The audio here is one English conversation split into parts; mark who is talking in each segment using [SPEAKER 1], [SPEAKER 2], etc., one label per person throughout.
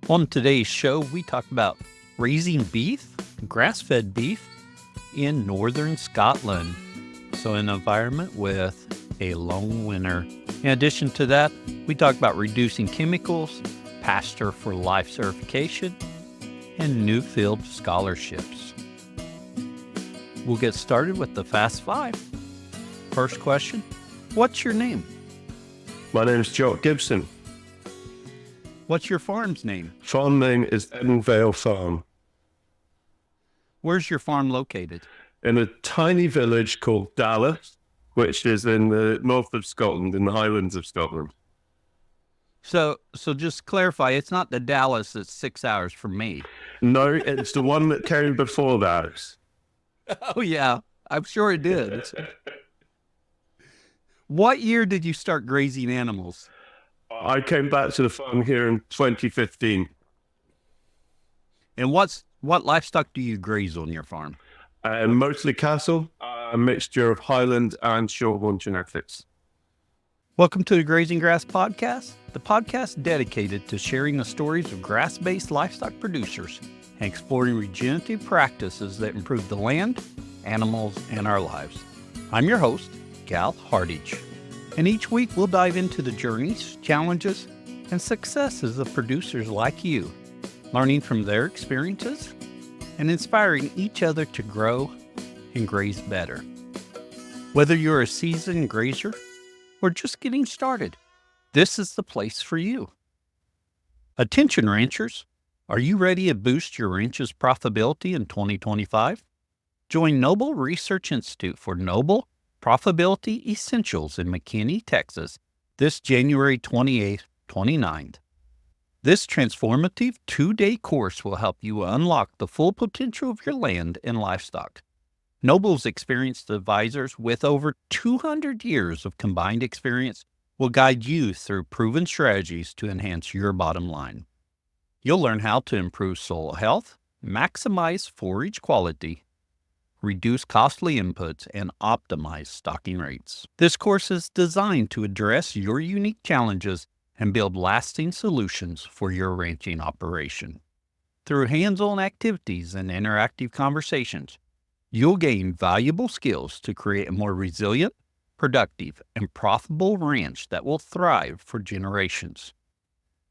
[SPEAKER 1] On today's show, we talk about raising beef, grass-fed beef in northern Scotland. So an environment with a long winter. In addition to that, we talk about reducing chemicals, Pasture for Life certification, and new field scholarships. We'll get started with the Fast Five. First question, what's your name?
[SPEAKER 2] My name is Jock Gibson.
[SPEAKER 1] What's your farm's name?
[SPEAKER 2] Farm name is Edinvale Farm.
[SPEAKER 1] Where's your farm located?
[SPEAKER 2] In a tiny village called Dallas, which is in the north of Scotland, in the highlands of Scotland.
[SPEAKER 1] So just clarify, it's not the Dallas that's 6 hours from me.
[SPEAKER 2] No, it's the one that came before Dallas.
[SPEAKER 1] Oh, yeah. I'm sure it did. What year did you start grazing animals?
[SPEAKER 2] I came back to the farm here in 2015.
[SPEAKER 1] And what livestock do you graze on your farm?
[SPEAKER 2] Mostly cattle, a mixture of highland and Shorthorn genetics.
[SPEAKER 1] Welcome to the Grazing Grass Podcast, the podcast dedicated to sharing the stories of grass-based livestock producers and exploring regenerative practices that improve the land, animals, and our lives. I'm your host, Gal Hardiness, and each week we'll dive into the journeys, challenges, and successes of producers like you, learning from their experiences and inspiring each other to grow and graze better. Whether you're a seasoned grazer or just getting started, this is the place for you. Attention ranchers, are you ready to boost your ranch's profitability in 2025? Join Noble Research Institute for Noble Profitability Essentials in McKinney, Texas, this January 28th, 29th. This transformative 2-day course will help you unlock the full potential of your land and livestock. Noble's experienced advisors with over 200 years of combined experience will guide you through proven strategies to enhance your bottom line. You'll learn how to improve soil health, maximize forage quality, reduce costly inputs, and optimize stocking rates. This course is designed to address your unique challenges and build lasting solutions for your ranching operation. Through hands-on activities and interactive conversations, you'll gain valuable skills to create a more resilient, productive, and profitable ranch that will thrive for generations.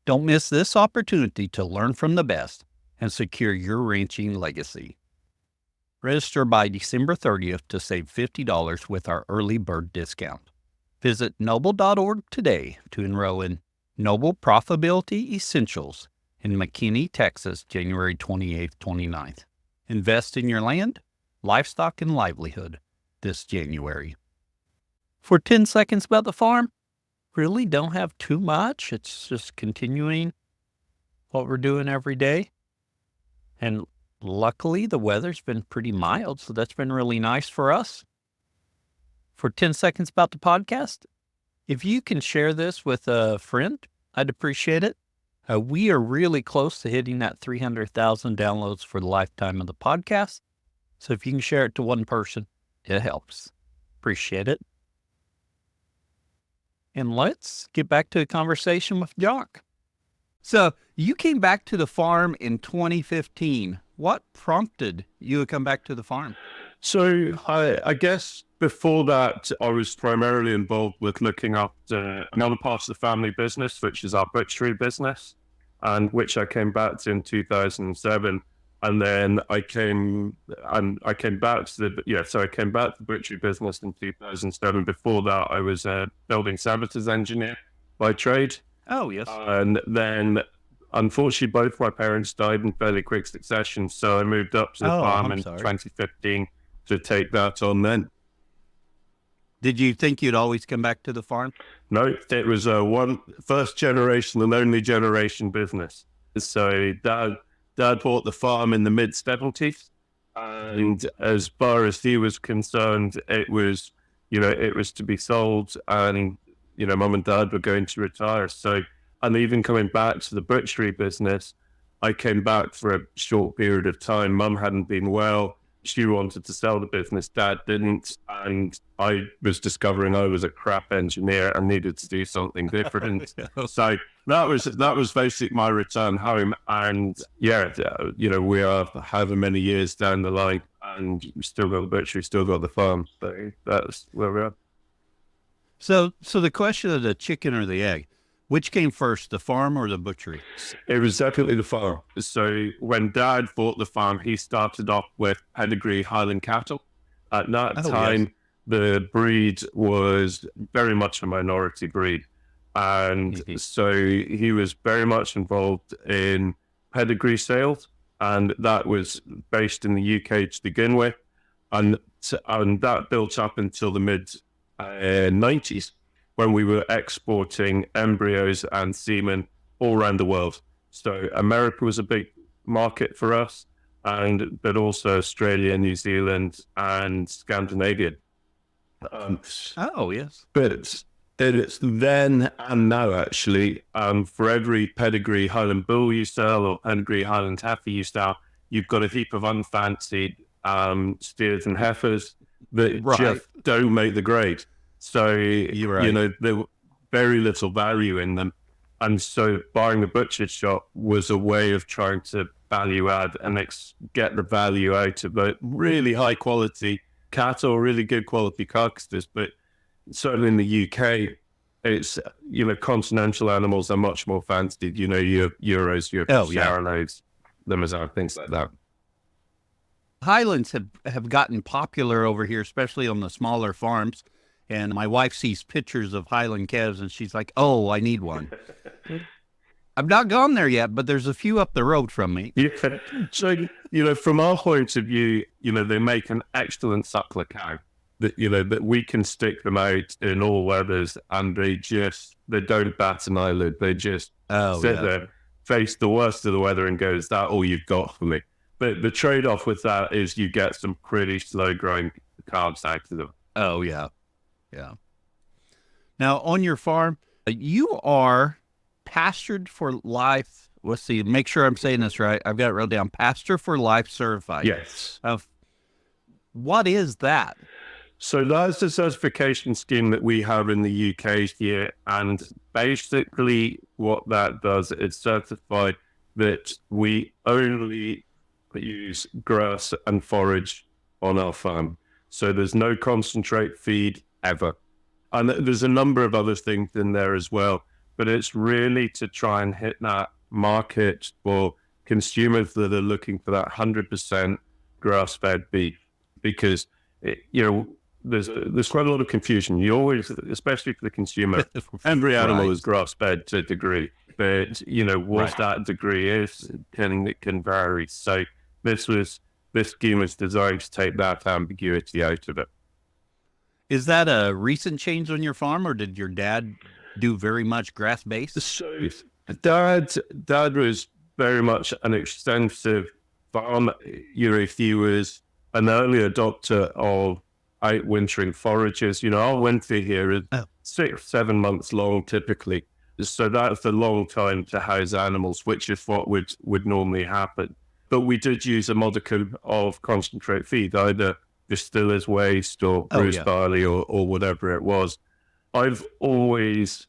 [SPEAKER 1] Don't miss this opportunity to learn from the best and secure your ranching legacy. Register by December 30th to save $50 with our early bird discount. Visit noble.org today to enroll in Noble Profitability Essentials in McKinney, Texas, January 28th, 29th. Invest in your land, livestock, and livelihood this January. For 10 seconds about the farm, really don't have too much. It's just continuing what we're doing every day. And luckily, the weather's been pretty mild, so that's been really nice for us. For 10 seconds about the podcast, if you can share this with a friend, I'd appreciate it. We are really close to hitting that 300,000 downloads for the lifetime of the podcast. So if you can share it to one person, it helps. Appreciate it. And let's get back to the conversation with Jock. So you came back to the farm in 2015. What prompted you to come back to the farm?
[SPEAKER 2] So I guess before that, I was primarily involved with looking after another part of the family business, which is our butchery business, and which I came back to in 2007. And then I came back to the butchery business in 2007. Before that, I was a building services engineer by trade.
[SPEAKER 1] Oh, yes.
[SPEAKER 2] And then, unfortunately, both my parents died in fairly quick succession. So I moved up to the farm in 2015 to take that on then.
[SPEAKER 1] Did you think you'd always come back to the farm?
[SPEAKER 2] No, it was a first generation and only generation business. So Dad bought the farm in the mid-70s, and as far as he was concerned, it was to be sold, and Mum and Dad were going to retire. So, and even coming back to the butchery business, I came back for a short period of time. Mum hadn't been well. she wanted to sell the business, Dad didn't, and I was discovering I was a crap engineer and needed to do something different. So that was basically my return home, and yeah, we are however many years down the line, and we still got the butchery, still got the farm. So that's where we are.
[SPEAKER 1] So the question of the chicken or the egg, which came first, the farm or the butchery?
[SPEAKER 2] It was definitely the farm. So when Dad bought the farm, he started off with pedigree highland cattle. At that time,
[SPEAKER 1] yes.
[SPEAKER 2] the breed was very much a minority breed. And so he was very much involved in pedigree sales. And that was based in the UK to begin with. And that built up until the mid-90s. When we were exporting embryos and semen all around the world. So America was a big market for us, but also Australia, New Zealand, and Scandinavia.
[SPEAKER 1] Yes.
[SPEAKER 2] But it's then and now, actually, for every pedigree Highland bull you sell or pedigree Highland heifer you sell, you've got a heap of unfancied steers and heifers that just don't make the grade. So, there were very little value in them. And so buying the butcher shop was a way of trying to value add and get the value out of the really high quality cattle, really good quality carcasses. But certainly in the UK, it's, continental animals are much more fancied. Your Euros, your Charolais, Limousin, things like that.
[SPEAKER 1] Highlands have gotten popular over here, especially on the smaller farms. And my wife sees pictures of Highland calves and she's like, oh, I need one. I've not gone there yet, but there's a few up the road from me.
[SPEAKER 2] Yeah. So, from our point of view, they make an excellent suckler cow that we can stick them out in all weathers and they don't bat an eyelid. They just sit there, face the worst of the weather and go, is that all you've got for me? But the trade-off with that is you get some pretty slow-growing calves out of them.
[SPEAKER 1] Oh, yeah. Yeah. Now, on your farm, you are pastured for life. Let's see, make sure I'm saying this right. I've got it wrote down. Pasture for Life certified.
[SPEAKER 2] Yes.
[SPEAKER 1] What is that?
[SPEAKER 2] So that's the certification scheme that we have in the UK here. And basically what that does, it's certified that we only use grass and forage on our farm. So there's no concentrate feed ever. And there's a number of other things in there as well, but it's really to try and hit that market for consumers that are looking for that 100% grass-fed beef, because there's quite a lot of confusion. You always, especially for the consumer, every animal is grass-fed to a degree, but what that degree is, it can vary. So this scheme was designed to take that ambiguity out of it.
[SPEAKER 1] Is that a recent change on your farm, or did your dad do very much grass-based?
[SPEAKER 2] So dad was very much an extensive farm. He was an early adopter of outwintering forages. Our winter here is 6-7 months long typically. So that's a long time to house animals, which is what would normally happen. But we did use a modicum of concentrate feed, either distiller's waste or bruised barley or whatever it was. I've always,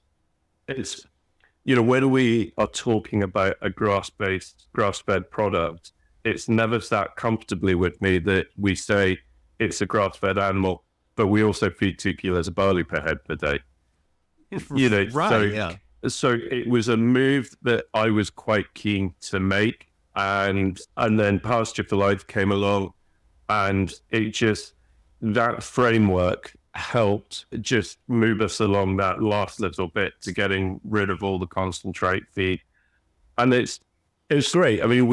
[SPEAKER 2] when we are talking about a grass-fed product, it's never sat comfortably with me that we say it's a grass-fed animal, but we also feed 2 kilos of barley per head per day. So it was a move that I was quite keen to make. And then Pasture for Life came along, and that framework helped just move us along that last little bit to getting rid of all the concentrate feed. And it's great. I mean,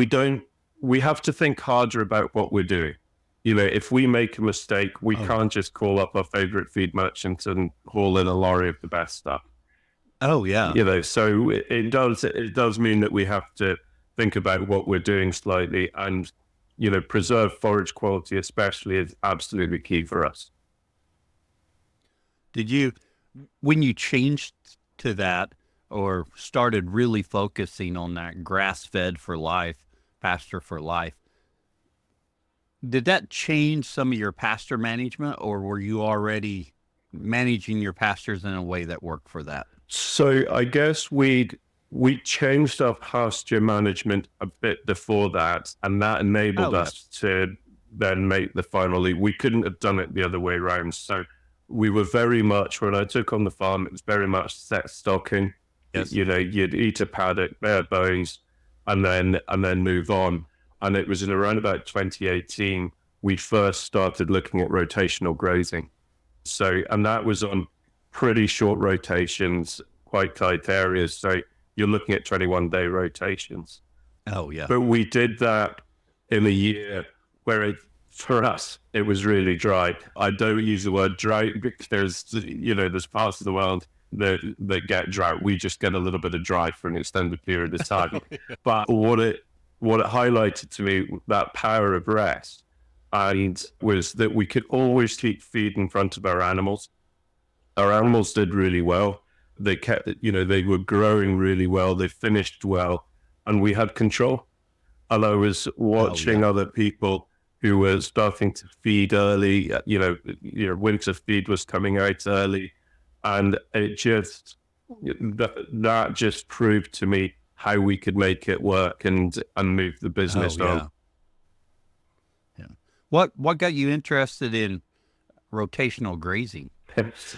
[SPEAKER 2] we have to think harder about what we're doing. If we make a mistake, we can't just call up our favorite feed merchant and haul in a lorry of the best stuff.
[SPEAKER 1] Oh yeah.
[SPEAKER 2] So it does mean that we have to think about what we're doing slightly, and preserve forage quality especially is absolutely key for us.
[SPEAKER 1] Did you, when you changed to that or started really focusing on that grass-fed for life, pasture for life, Did that change some of your pasture management, or were you already managing your pastures in a way that worked for that?
[SPEAKER 2] So I guess we changed our pasture management a bit before that, and that enabled
[SPEAKER 1] Oh, yeah.
[SPEAKER 2] us to then make the final leap. We couldn't have done it the other way around. So we were very much, when I took on the farm, it was very much set stocking.
[SPEAKER 1] Yes.
[SPEAKER 2] You'd eat a paddock, bare bones, and then move on. And it was in around about 2018 we first started looking at rotational grazing. So, and that was on pretty short rotations, quite tight areas. So you're looking at 21-day rotations.
[SPEAKER 1] Oh, yeah.
[SPEAKER 2] But we did that in a year where for us, it was really dry. I don't use the word drought because there's parts of the world that get drought. We just get a little bit of dry for an extended period of time. But what it highlighted to me, that power of rest, and was that we could always keep feed in front of our animals. Our animals did really well. They kept, they were growing really well. They finished well, and we had control. And I was watching other people who were starting to feed early. Winter feed was coming out early, and it just that just proved to me how we could make it work and move the business on.
[SPEAKER 1] Yeah. What got you interested in rotational grazing?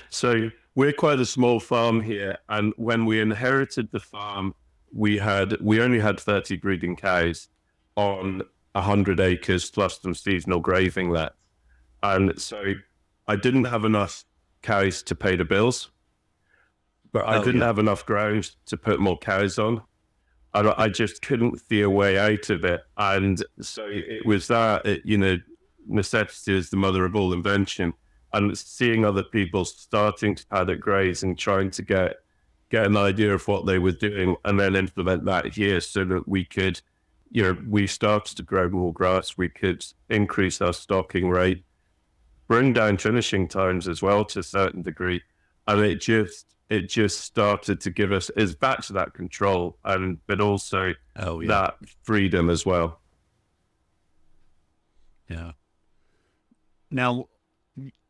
[SPEAKER 2] So we're quite a small farm here, and when we inherited the farm, we only had 30 breeding cows on 100 acres plus some seasonal grazing left, and so I didn't have enough cows to pay the bills, but I didn't have enough ground to put more cows on. I just couldn't see a way out of it, and so it was that necessity is the mother of all invention. And seeing other people starting to paddock graze and trying to get an idea of what they were doing and then implement that here so that we could, we started to grow more grass, we could increase our stocking rate, bring down finishing times as well to a certain degree. And it just started to give us, it's back to that control, but also that freedom as well.
[SPEAKER 1] Yeah. Now,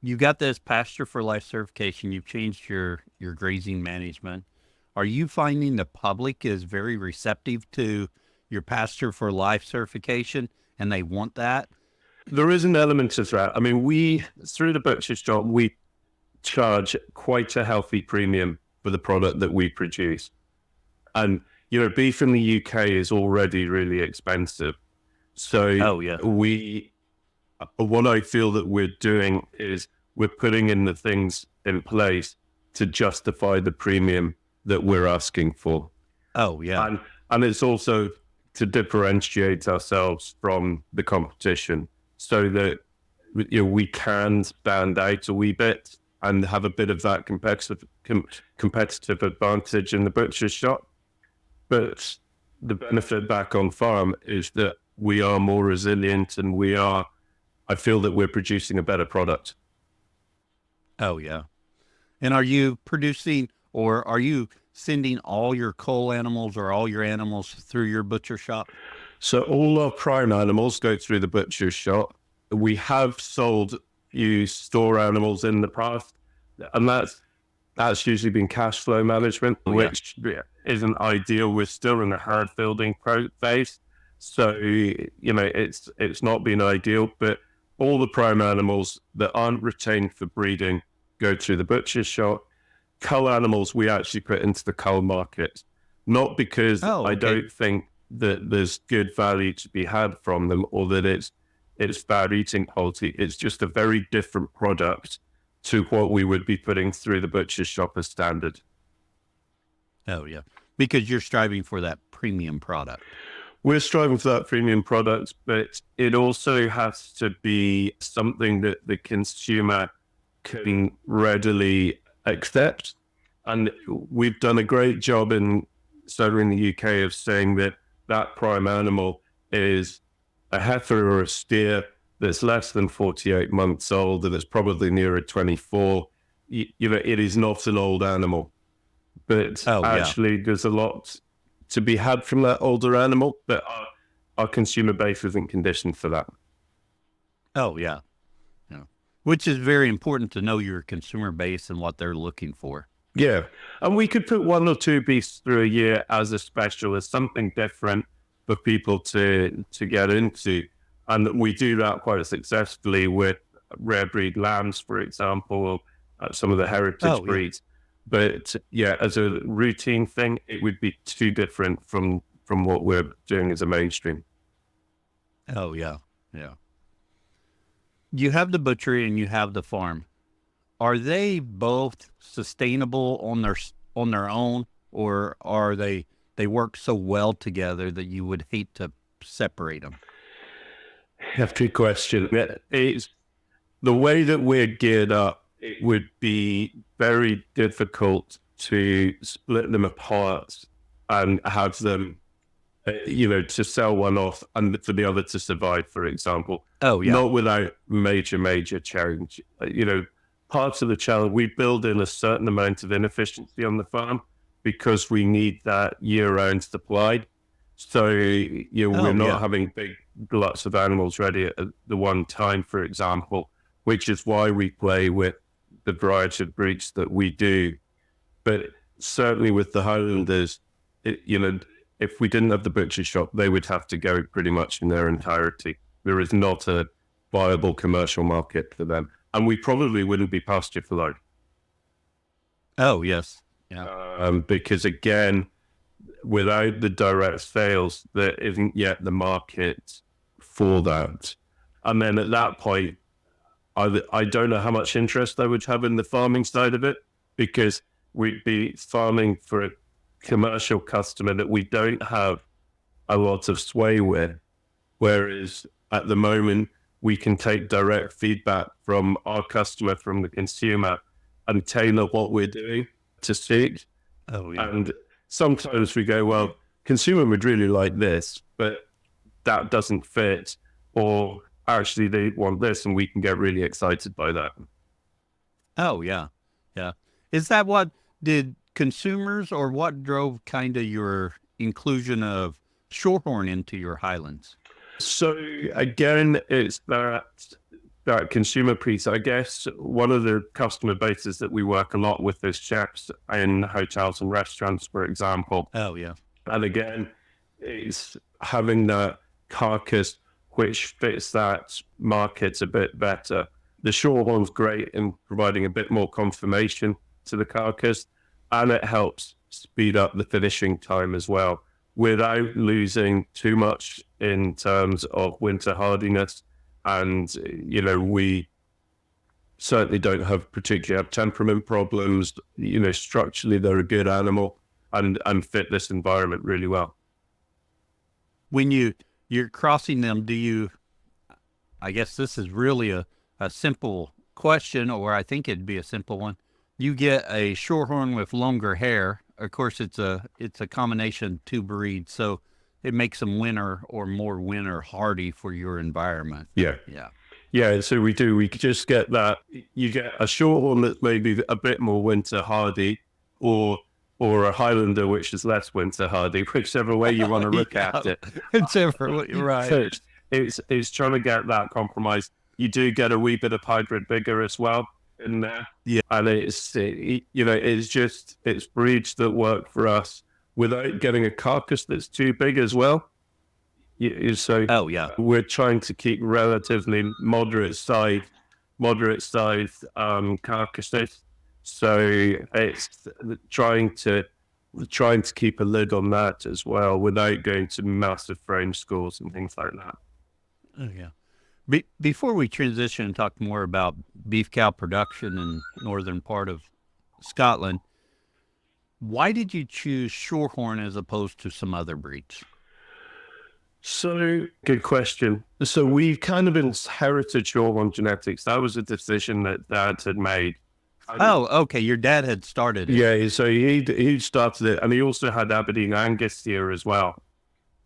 [SPEAKER 1] you got this Pasture for Life certification. You've changed your grazing management. Are you finding the public is very receptive to your Pasture for Life certification, and they want that?
[SPEAKER 2] There is an element of that. I mean, through the butcher's shop, we charge quite a healthy premium for the product that we produce. And, beef in the UK is already really expensive. So what I feel that we're doing is we're putting in the things in place to justify the premium that we're asking for.
[SPEAKER 1] Oh, yeah.
[SPEAKER 2] And it's also to differentiate ourselves from the competition so that we can stand out a wee bit and have a bit of that competitive advantage in the butcher's shop. But the benefit back on farm is that we are more resilient and I feel that we're producing a better product.
[SPEAKER 1] Oh, yeah. And are you producing, or are you sending all your cull animals or all your animals through your butcher shop?
[SPEAKER 2] So all our prime animals go through the butcher shop. We have sold few store animals in the past, and that's usually been cash flow management, which isn't ideal. We're still in the herd building phase. So, it's not been ideal, but all the prime animals that aren't retained for breeding go through the butcher's shop. Cull animals we actually put into the cull market, not because I don't think that there's good value to be had from them or that it's bad eating quality. It's just a very different product to what we would be putting through the butcher's shop as standard.
[SPEAKER 1] Oh, yeah. Because you're striving for that premium product.
[SPEAKER 2] We're striving for that premium product, but it also has to be something that the consumer can readily accept. And we've done a great job certainly in the UK of saying that prime animal is a heifer or a steer that's less than 48 months old and it's probably nearer 24. It is not an old animal, but actually there's a lot to be had from that older animal, but our consumer base isn't conditioned for that.
[SPEAKER 1] Oh, yeah. Yeah. Which is very important to know your consumer base and what they're looking for.
[SPEAKER 2] Yeah. And we could put one or two beasts through a year as a special, as something different for people to get into. And we do that quite successfully with rare breed lambs, for example, some of the heritage breeds. But yeah, as a routine thing, it would be too different from what we're doing as a mainstream.
[SPEAKER 1] Oh, yeah. Yeah. You have the butchery and you have the farm. Are they both sustainable on their own, or are they work so well together that you would hate to separate them?
[SPEAKER 2] Have two questions. It's the way that we're geared up. It would be very difficult to split them apart and have them, to sell one off and for the other to survive, for example.
[SPEAKER 1] Oh, yeah.
[SPEAKER 2] Not without major challenge. Parts of the challenge, we build in a certain amount of inefficiency on the farm because we need that year-round supply. So, we're not having big gluts of animals ready at the one time, for example, which is why we play with the variety of breeds that we do. But certainly with the Highlanders, if we didn't have the butcher shop, they would have to go pretty much in their entirety. There is not a viable commercial market for them. And we probably wouldn't be pasture for long.
[SPEAKER 1] Oh, yes. Yeah.
[SPEAKER 2] Because again, without the direct sales, there isn't yet the market for that. And then at that point, I don't know how much interest I would have in the farming side of it, because we'd be farming for a commercial customer that we don't have a lot of sway with. Whereas at the moment, we can take direct feedback from our customer, from the consumer, and tailor what we're doing to suit.
[SPEAKER 1] Oh, yeah.
[SPEAKER 2] And sometimes we go, well, consumer would really like this, but that doesn't fit. Or actually they want this, and we can get really excited by that.
[SPEAKER 1] Oh, yeah. Yeah. Is that what did consumers, or what drove kind of your inclusion of Shorthorn into your Highlands?
[SPEAKER 2] So again, it's that consumer piece. I guess one of the customer bases that we work a lot with is chefs in hotels and restaurants, for example.
[SPEAKER 1] Oh, yeah.
[SPEAKER 2] And again, it's having that carcass which fits that market a bit better. The Shorthorn's great in providing a bit more confirmation to the carcass, and it helps speed up the finishing time as well, without losing too much in terms of winter hardiness. And, we certainly don't particularly have temperament problems. Structurally, they're a good animal and fit this environment really well.
[SPEAKER 1] When you're crossing them, I guess this is really a simple question, or I think it'd be a simple one. You get a Shorthorn with longer hair. Of course, it's a combination of two breeds, so it makes them more winter hardy for your environment.
[SPEAKER 2] Yeah. So we just get that. You get a Shorthorn that's maybe a bit more winter hardy, or a Highlander which is less winter hardy, whichever way you want to look at it.
[SPEAKER 1] Whichever way, right.
[SPEAKER 2] So it's trying to get that compromise. You do get a wee bit of hybrid vigor as well in there.
[SPEAKER 1] Yeah.
[SPEAKER 2] And it's breeds that work for us without getting a carcass that's too big as well. So we're trying to keep relatively moderate size carcasses. So it's trying to keep a lid on that as well, without going to massive frame scores and things like that.
[SPEAKER 1] Oh, yeah. Before we transition and talk more about beef cow production in northern part of Scotland, why did you choose Shorthorn as opposed to some other breeds?
[SPEAKER 2] So, good question. So we've kind of inherited Shorthorn genetics. That was a decision that Dad had made.
[SPEAKER 1] Oh, okay. Your dad had started it.
[SPEAKER 2] Yeah, so he started it, and he also had Aberdeen Angus here as well.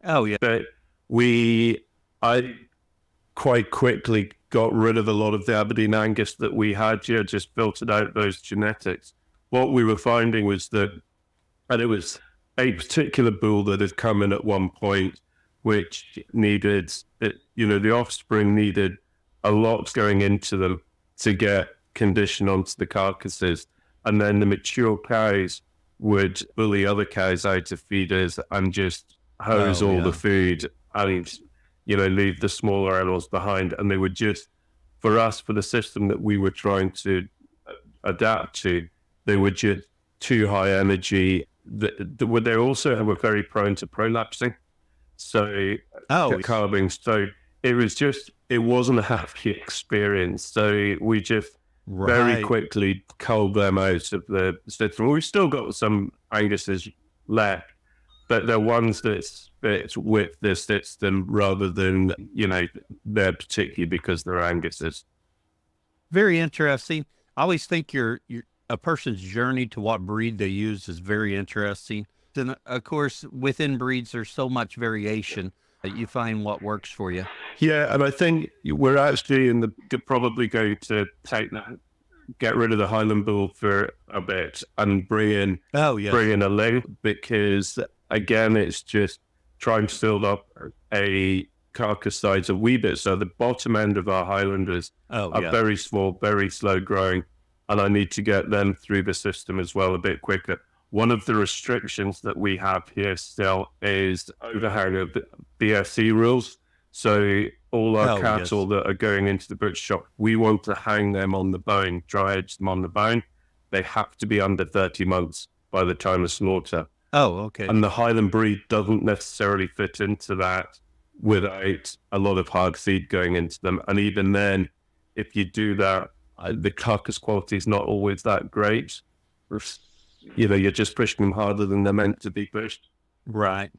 [SPEAKER 1] Oh, yeah.
[SPEAKER 2] But I quite quickly got rid of a lot of the Aberdeen Angus that we had here, just filtered out those genetics. What we were finding was that, and it was a particular bull that had come in at one point, which needed, the offspring needed a lot going into them to get condition onto the carcasses. And then the mature cows would bully other cows out of feeders and just hose all the food and, leave the smaller animals behind. And they would just, for us, for the system that we were trying to adapt to, they were just too high energy. They also were very prone to prolapsing. So carbing. So it wasn't a happy experience. So we just very quickly culled them out of the system. We've still got some Anguses left, but they're ones that fit with the system rather than, they're particularly because they're Anguses.
[SPEAKER 1] Very interesting. I always think a person's journey to what breed they use is very interesting. And of course, within breeds, there's so much variation that you find what works for you.
[SPEAKER 2] Yeah, and I think we're actually probably going to get rid of the Highland bull for a bit and bring in a ling, because again, it's just trying to build up a carcass size a wee bit. So the bottom end of our Highlanders are very small, very slow growing, and I need to get them through the system as well a bit quicker. One of the restrictions that we have here still is overhang of BSE rules. So all our cattle that are going into the butcher shop, we want to hang them on the bone, dry edge them on the bone. They have to be under 30 months by the time of slaughter.
[SPEAKER 1] Oh, okay.
[SPEAKER 2] And the Highland breed doesn't necessarily fit into that without a lot of hard feed going into them. And even then, if you do that, the carcass quality is not always that great. You're just pushing them harder than they're meant to be pushed.
[SPEAKER 1] Right.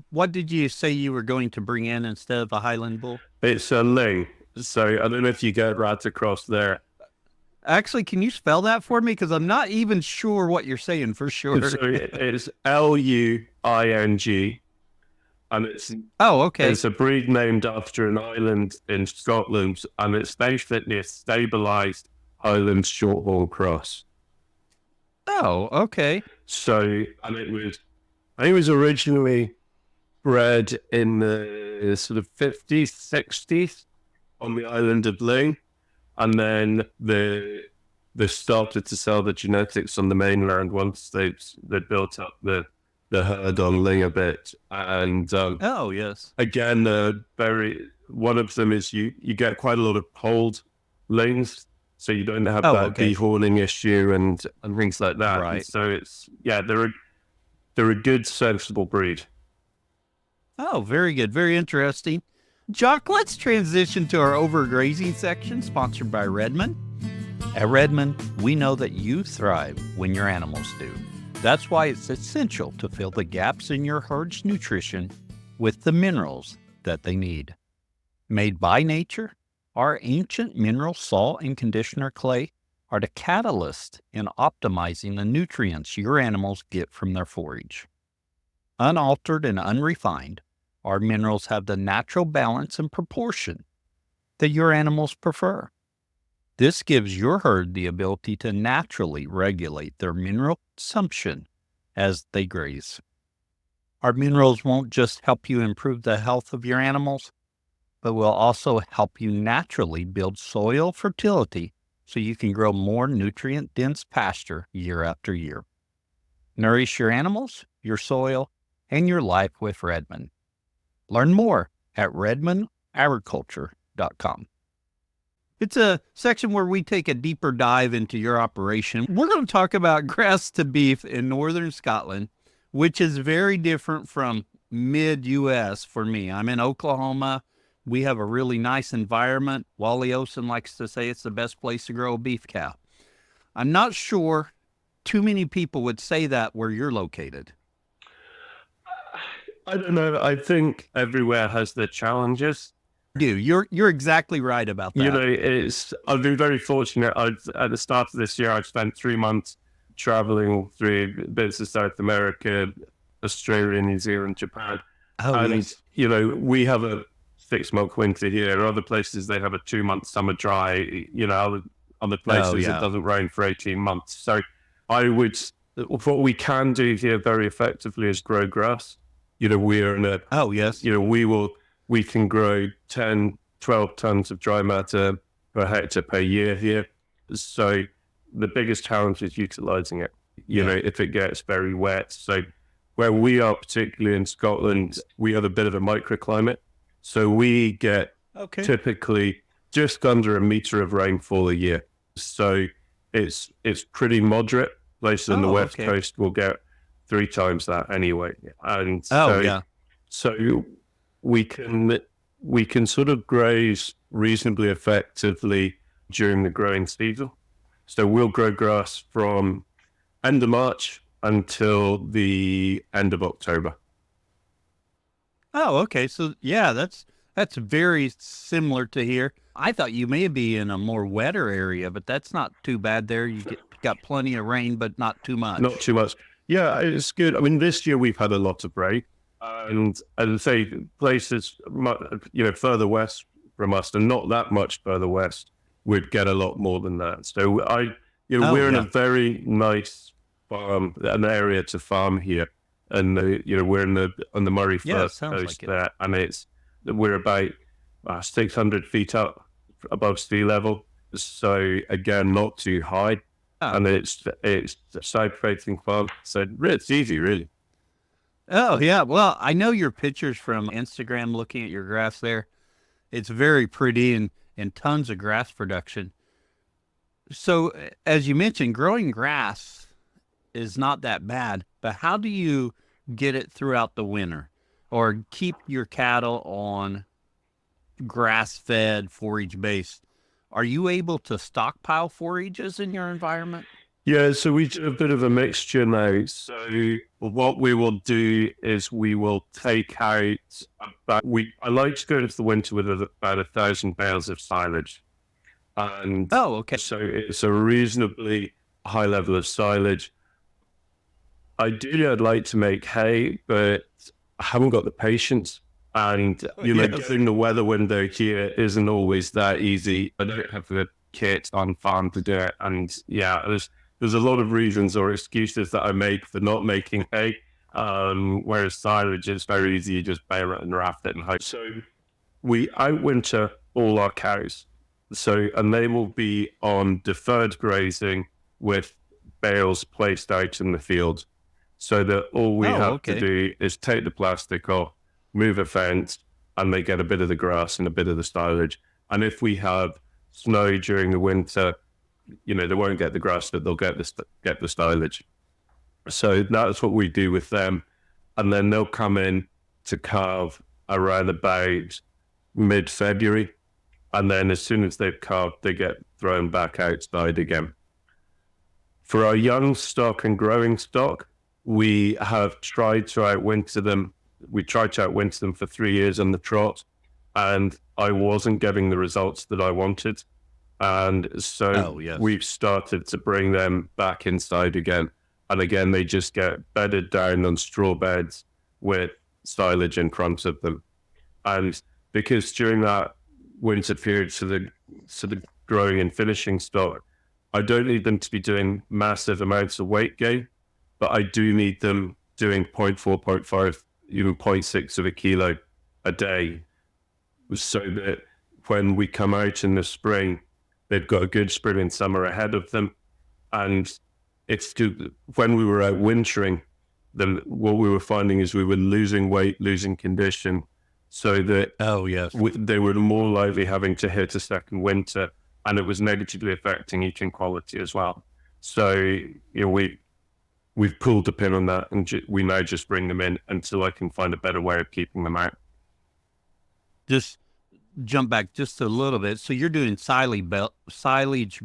[SPEAKER 1] What did you say you were going to bring in instead of a Highland bull?
[SPEAKER 2] It's a ling. So I don't know if you get right across there.
[SPEAKER 1] Actually, can you spell that for me? Because I'm not even sure what you're saying for sure.
[SPEAKER 2] So it's Luing. And it's It's a breed named after an island in Scotland, and it's basically a stabilized Highland Shorthorn cross.
[SPEAKER 1] Oh, okay.
[SPEAKER 2] So, and it was originally bred in the sort of 50s, 60s on the island of Luing, and then they started to sell the genetics on the mainland once they built up the herd on Luing a bit. And again, one of them is you get quite a lot of polled Luings, so you don't have that dehorning issue and things like that.
[SPEAKER 1] Right.
[SPEAKER 2] And so they're a good, sensible breed.
[SPEAKER 1] Oh, very good. Very interesting. Jock, let's transition to our overgrazing section, sponsored by Redmond. At Redmond, we know that you thrive when your animals do. That's why it's essential to fill the gaps in your herd's nutrition with the minerals that they need. Made by nature, our ancient mineral salt and conditioner clay are the catalyst in optimizing the nutrients your animals get from their forage. Unaltered and unrefined, our minerals have the natural balance and proportion that your animals prefer. This gives your herd the ability to naturally regulate their mineral consumption as they graze. Our minerals won't just help you improve the health of your animals, but will also help you naturally build soil fertility so you can grow more nutrient-dense pasture year after year. Nourish your animals, your soil, and your life with Redmond. Learn more at redmondagriculture.com. It's a section where we take a deeper dive into your operation. We're going to talk about grass to beef in northern Scotland, which is very different from mid-U.S. for me. I'm in Oklahoma. We have a really nice environment. Wally Olson likes to say it's the best place to grow a beef cow. I'm not sure too many people would say that where you're located.
[SPEAKER 2] I don't know. I think everywhere has their challenges.
[SPEAKER 1] You're exactly right about that.
[SPEAKER 2] I've been very fortunate. At the start of this year, I spent 3 months traveling through bits of South America, Australia, New Zealand, Japan. We have a 6-month winter here. Other places, they have a 2-month summer dry. Other places, it doesn't rain for 18 months. So what we can do here very effectively is grow grass. We are in a, we can grow 10 12 tons of dry matter per hectare per year here. So the biggest challenge is utilizing it, you know, if it gets very wet. So where we are, particularly in Scotland, we have a bit of a microclimate. So we get typically just under a meter of rainfall a year. So it's pretty moderate. Places on the west coast will get 3 times that anyway. And so we can sort of graze reasonably effectively during the growing season. So we'll grow grass from end of March until the end of October.
[SPEAKER 1] Oh, okay. So yeah, that's very similar to here. I thought you may be in a more wetter area, but that's not too bad there. Got plenty of rain, but not too much.
[SPEAKER 2] Not too much. Yeah, it's good. I mean, this year we've had a lot of rain, and as I say, places, you know, further west from us, and not that much further west, would get a lot more than that. So we're in a very nice farm, an area to farm here, and we're on the Murray Firth Coast there, and we're about 600 feet up above sea level. So again, not too high. And it's a side-facing farm, so it's easy, really.
[SPEAKER 1] Oh, yeah. Well, I know your pictures from Instagram looking at your grass there. It's very pretty and tons of grass production. So, as you mentioned, growing grass is not that bad, but how do you get it throughout the winter or keep your cattle on grass-fed, forage-based? Are you able to stockpile forages in your environment?
[SPEAKER 2] Yeah, so we do a bit of a mixture now. So what we will do is we will take out I like to go into the winter with about 1,000 bales of silage. And so it's a reasonably high level of silage. Ideally, I'd like to make hay, but I haven't got the patience. And getting the weather window here isn't always that easy. I don't have the kit on farm to do it, and there's a lot of reasons or excuses that I make for not making hay. Whereas silage is very easy; you just bale it and raft it and hope. So we outwinter all our cows, and they will be on deferred grazing with bales placed out in the field, so that all we have to do is take the plastic off, move a fence, and they get a bit of the grass and a bit of the silage. And if we have snow during the winter, they won't get the grass, but they'll get the silage. So that's what we do with them. And then they'll come in to calve around about mid-February. And then as soon as they've calved, they get thrown back outside again. For our young stock and growing stock, we have tried to outwinter them. We tried to outwinter them for 3 years on the trot, and I wasn't getting the results that I wanted. And so we've started to bring them back inside again. And again, they just get bedded down on straw beds with silage in front of them. And because during that winter period, so the growing and finishing stock, I don't need them to be doing massive amounts of weight gain, but I do need them doing 0.4, 0.5, even 0.6 of a kilo a day, so that when we come out in the spring, they've got a good spring and summer ahead of them. And when we were out wintering, then what we were finding is we were losing weight, losing condition, so that they were more likely having to hit a second winter, and it was negatively affecting eating quality as well. So we've pulled the pin on that, and we now just bring them in until I can find a better way of keeping them out.
[SPEAKER 1] Just jump back just a little bit. So you're doing silage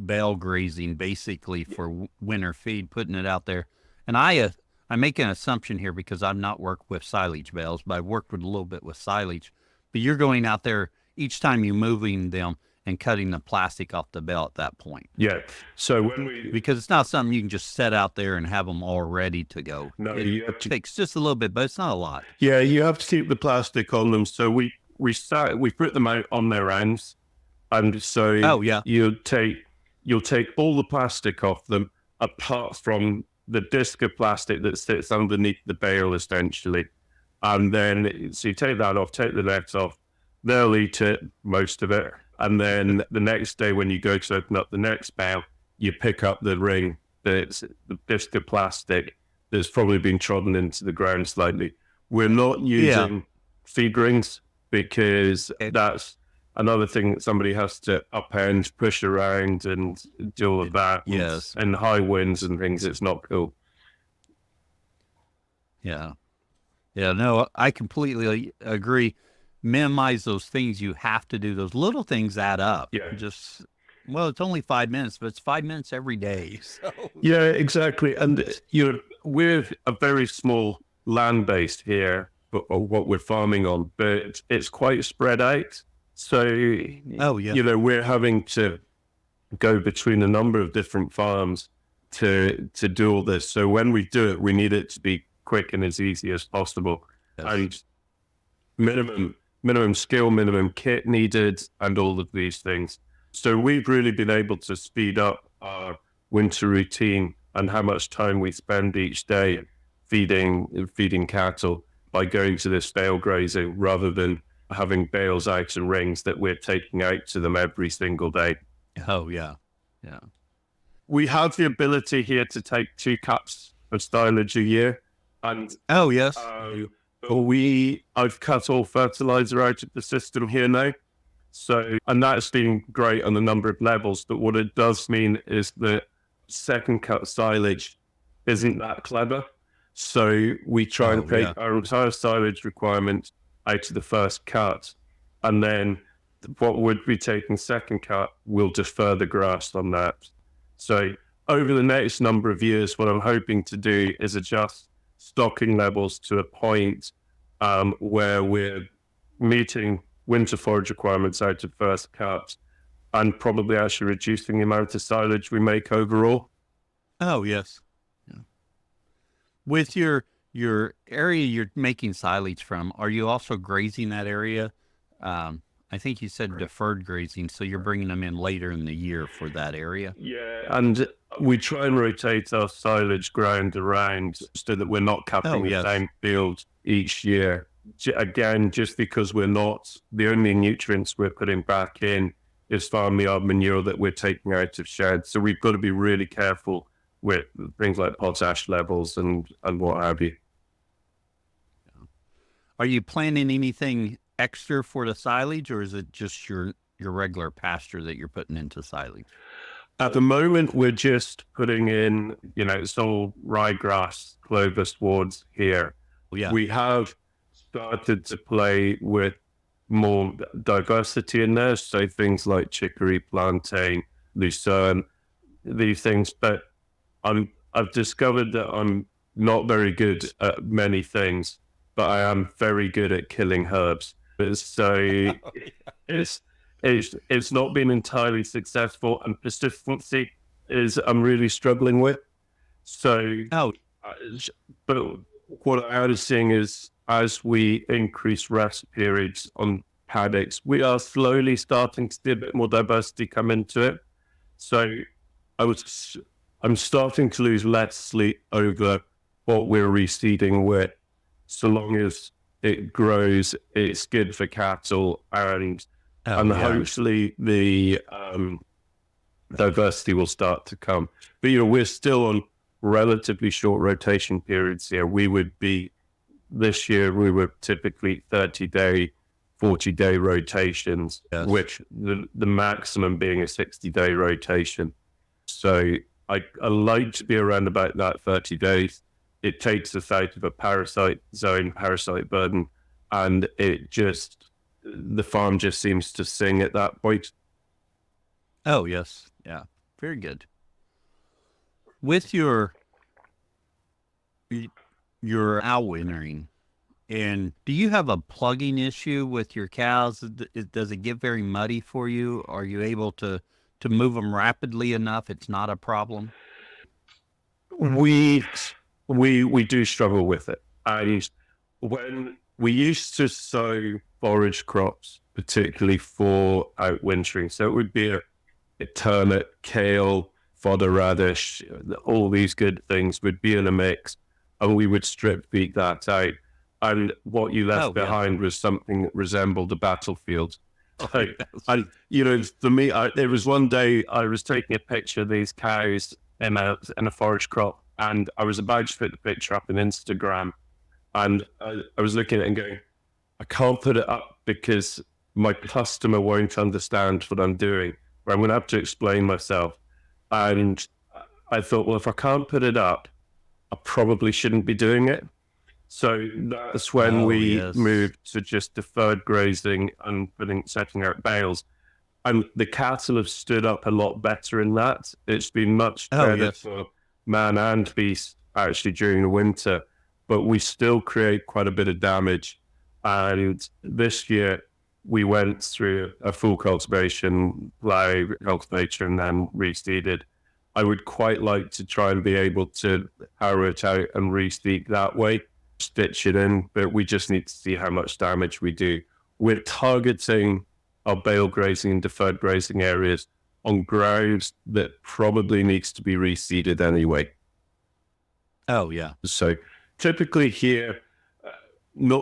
[SPEAKER 1] bale grazing basically for winter feed, putting it out there. And I make an assumption here because I've not worked with silage bales, but I've worked with a little bit with silage. But you're going out there each time you're moving them and cutting the plastic off the bale at that point.
[SPEAKER 2] Yeah. So
[SPEAKER 1] because it's not something you can just set out there and have them all ready to go.
[SPEAKER 2] No,
[SPEAKER 1] it takes just a little bit, but it's not a lot.
[SPEAKER 2] Yeah, you have to keep the plastic on them. So we put them out on their ends, and so you'll take all the plastic off them apart from the disc of plastic that sits underneath the bale essentially, and then so you take that off, take the net off, they'll eat it, most of it. And then the next day when you go to open up the next bale, you pick up the ring that's the disc of plastic that's probably been trodden into the ground slightly. We're not using feed rings because that's another thing that somebody has to upend, push around and do all of that.
[SPEAKER 1] Yes.
[SPEAKER 2] And high winds and things, it's not cool.
[SPEAKER 1] Yeah. Yeah, no, I completely agree. Minimize those things you have to do. Those little things add up.
[SPEAKER 2] Yeah.
[SPEAKER 1] Well, it's only 5 minutes, but it's 5 minutes every day. So.
[SPEAKER 2] Yeah, exactly. And we're a very small land base here, but what we're farming on, but it's quite spread out. So, we're having to go between a number of different farms to do all this. So when we do it, we need it to be quick and as easy as possible. Yes. And minimum skill, minimum kit needed, and all of these things. So we've really been able to speed up our winter routine and how much time we spend each day feeding cattle by going to this bale grazing rather than having bales out and rings that we're taking out to them every single day.
[SPEAKER 1] Oh, yeah. Yeah.
[SPEAKER 2] We have the ability here to take 2 cups of silage a year. And
[SPEAKER 1] oh, yes.
[SPEAKER 2] I've cut all fertilizer out of the system here now. So, and that's been great on a number of levels. But what it does mean is that second cut silage isn't that clever. So we try and take our entire silage requirement out of the first cut. And then what would be taking second cut, we'll defer the grass on that. So over the next number of years, what I'm hoping to do is adjust stocking levels to a point where we're meeting winter forage requirements out of first cut and probably actually reducing the amount of silage we make overall.
[SPEAKER 1] Oh, yes. Yeah. With your area you're making silage from, are you also grazing that area? I think you said deferred grazing, so you're bringing them in later in the year for that area.
[SPEAKER 2] Yeah, and we try and rotate our silage ground around so that we're not cutting the same field each year. Again, just because we're not, the only nutrients we're putting back in is farmyard manure that we're taking out of sheds. So we've got to be really careful with things like potash levels and what have you.
[SPEAKER 1] Are you planting anything extra for the silage, or is it just your regular pasture that you're putting into silage?
[SPEAKER 2] At the moment, we're just putting in, it's all ryegrass, clover swards here.
[SPEAKER 1] Yeah.
[SPEAKER 2] We have started to play with more diversity in there, so things like chicory, plantain, lucerne, these things. But I've discovered that I'm not very good at many things, but I am very good at killing herbs. So it's not been entirely successful, and persistency is I'm really struggling with. So, but what I was seeing is as we increase rest periods on paddocks, we are slowly starting to see a bit more diversity come into it. So I'm starting to lose less sleep over what we're reseeding with, so long as it grows, it's good for cattle, and hopefully the diversity will start to come. But we're still on relatively short rotation periods here. This year we were typically 30-day, 40-day rotations, which the maximum being a 60-day rotation. So I like to be around about that 30 days. It takes us out of a parasite burden, and the farm just seems to sing at that point.
[SPEAKER 1] Oh, yes. Yeah. Very good. With your owl wintering, and do you have a plugging issue with your cows? Does it get very muddy for you? Are you able to move them rapidly enough? It's not a problem?
[SPEAKER 2] We do struggle with it. And when we used to sow forage crops, particularly for outwintering, so it would be a turnip, kale, fodder radish, all these good things would be in a mix, and we would strip feed that out. and what you left behind was something that resembled a battlefield. So, and for me, there was one day I was taking a picture of these cows in a forage crop, and I was about to put the picture up on Instagram, and I was looking at it and going, I can't put it up because my customer won't understand what I'm doing, or I'm going to have to explain myself. And I thought, well, if I can't put it up, I probably shouldn't be doing it. So that's when we moved to just deferred grazing and setting out bales. And the cattle have stood up a lot better in that. It's been much better for man and beast actually during the winter, but we still create quite a bit of damage. And this year we went through a full cultivation, plough cultivation, and then reseeded. I would quite like to try and be able to harrow it out and reseed that way, stitch it in, but we just need to see how much damage we do. We're targeting our bale grazing and deferred grazing areas on ground that probably needs to be reseeded anyway.
[SPEAKER 1] Oh, yeah.
[SPEAKER 2] So typically here,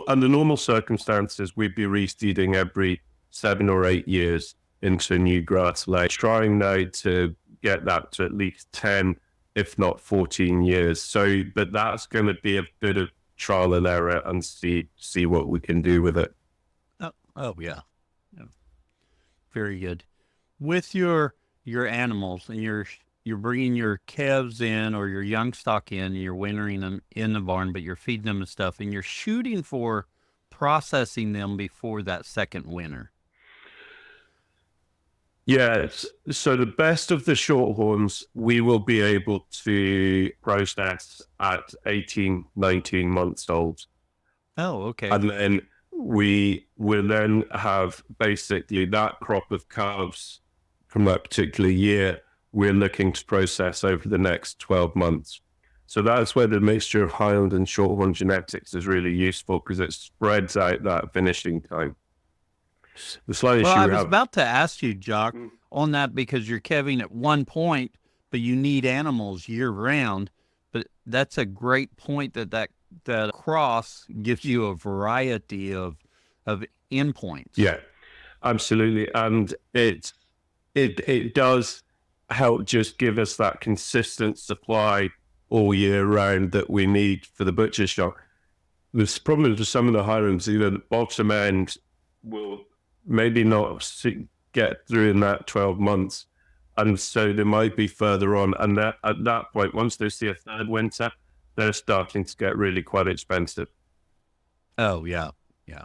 [SPEAKER 2] under normal circumstances, we'd be reseeding every 7 or 8 years into a new grass lay, trying now to get that to at least 10, if not 14 years. So, but that's going to be a bit of trial and error and see what we can do with it.
[SPEAKER 1] Oh yeah. Very good. With your animals, and you're bringing your calves in or your young stock in, and you're wintering them in the barn, but you're feeding them and stuff, and you're shooting for processing them before that second winter.
[SPEAKER 2] Yes. So the best of the Shorthorns, we will be able to process at 18, 19 months old.
[SPEAKER 1] Oh, okay.
[SPEAKER 2] And then we will then have basically that crop of calves from that particular year we're looking to process over the next 12 months. So that's where the mixture of highland and Shorthorn genetics is really useful, because it spreads out that finishing time. The slight issue
[SPEAKER 1] I was about to ask you, Jock, on that, because you're calving at one point, but you need animals year round. But that's a great point that cross gives you a variety of endpoints.
[SPEAKER 2] Yeah, absolutely. And it does help just give us that consistent supply all year round that we need for the butcher shop. There's probably for some of the highlands, the bottom end will maybe not get through in that 12 months. And so they might be further on. And at that point, once they see a third winter, they're starting to get really quite expensive.
[SPEAKER 1] Oh, yeah. Yeah.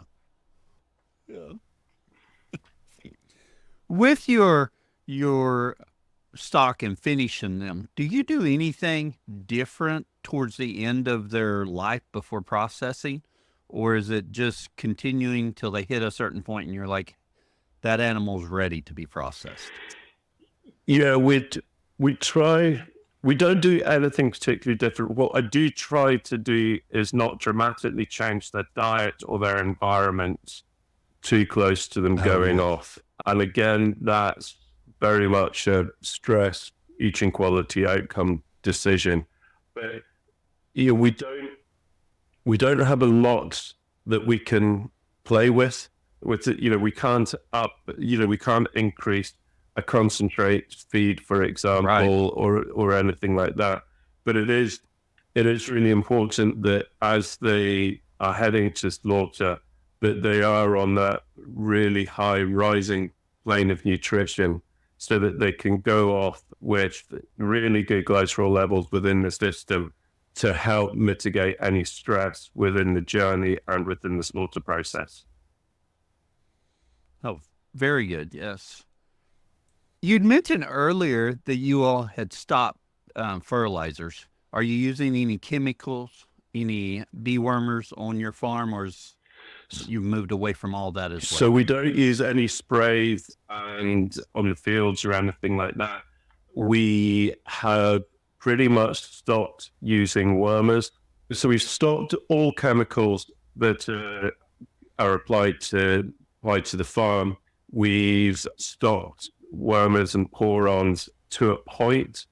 [SPEAKER 1] With your stock and finishing them, do you do anything different towards the end of their life before processing? Or is it just continuing till they hit a certain point and you're like, that animal's ready to be processed?
[SPEAKER 2] Yeah, we try. We don't do anything particularly different. What I do try to do is not dramatically change their diet or their environment too close to them going off. And again, that's very much a stress, eating quality outcome decision. But we don't have a lot that we can play with it. We can't increase a concentrate feed, for example, or anything like that. But it is really important that as they are heading to slaughter, that they are on that really high rising plane of nutrition, so that they can go off with really good glycerol levels within the system to help mitigate any stress within the journey and within the slaughter process.
[SPEAKER 1] Oh, very good. Yes. You'd mentioned earlier that you all had stopped fertilizers. Are you using any chemicals, any dewormers on your farm, or you've moved away from all that as well?
[SPEAKER 2] So we don't use any sprays and on the fields or anything like that. We have pretty much stopped using wormers. So we've stopped all chemicals that are applied to the farm. We've stopped wormers and pour-ons to a point,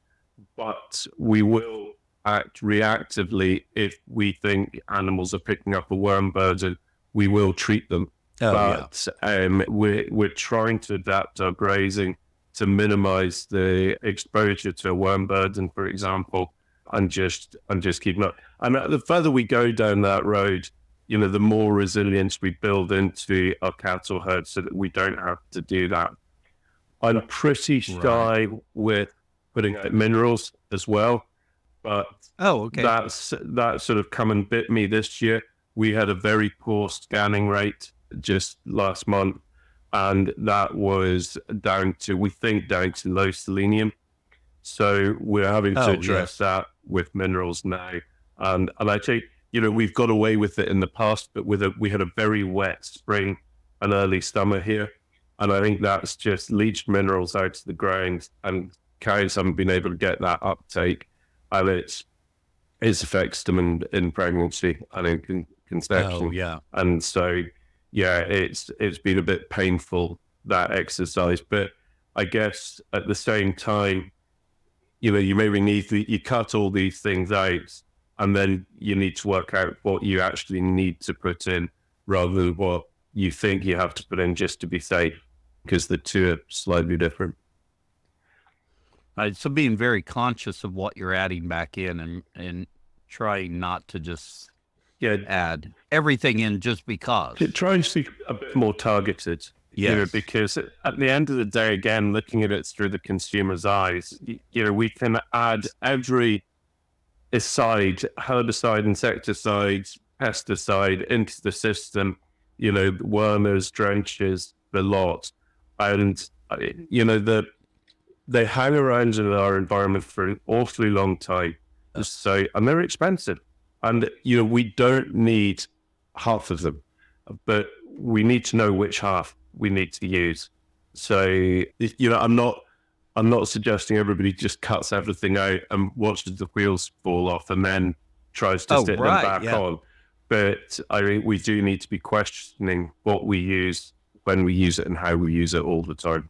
[SPEAKER 2] but we will act reactively if we think animals are picking up a worm burden. We will treat them, but we're trying to adapt our grazing to minimize the exposure to a worm burden, for example, and just keep up. And the further we go down that road, the more resilience we build into our cattle herd so that we don't have to do that. I'm pretty shy with putting out minerals as well, but that's sort of come and bit me this year. We had a very poor scanning rate just last month, and that was down to low selenium. So we're having to address that with minerals now. And I think, we've got away with it in the past, but we had a very wet spring and early summer here. And I think that's just leached minerals out to the ground, and cows haven't been able to get that uptake. And it affects them in pregnancy and in conception.
[SPEAKER 1] Oh, yeah.
[SPEAKER 2] And so, it's been a bit painful, that exercise. But I guess at the same time, you maybe you cut all these things out, and then you need to work out what you actually need to put in rather than what you think you have to put in just to be safe, because the two are slightly different.
[SPEAKER 1] So being very conscious of what you're adding back in and trying not to just add everything in just because.
[SPEAKER 2] Trying to be a bit more targeted.
[SPEAKER 1] Yes.
[SPEAKER 2] Because at the end of the day, again, looking at it through the consumer's eyes, we can add every herbicide, insecticide, pesticide into the system, wormers, drenches, the lot. And, they hang around in our environment for an awfully long time. So, and they're expensive. And, we don't need half of them, but we need to know which half we need to use. So, I'm not suggesting everybody just cuts everything out and watches the wheels fall off and then tries to stick them back on. But I mean, we do need to be questioning what we use, when we use it, and how we use it all the time.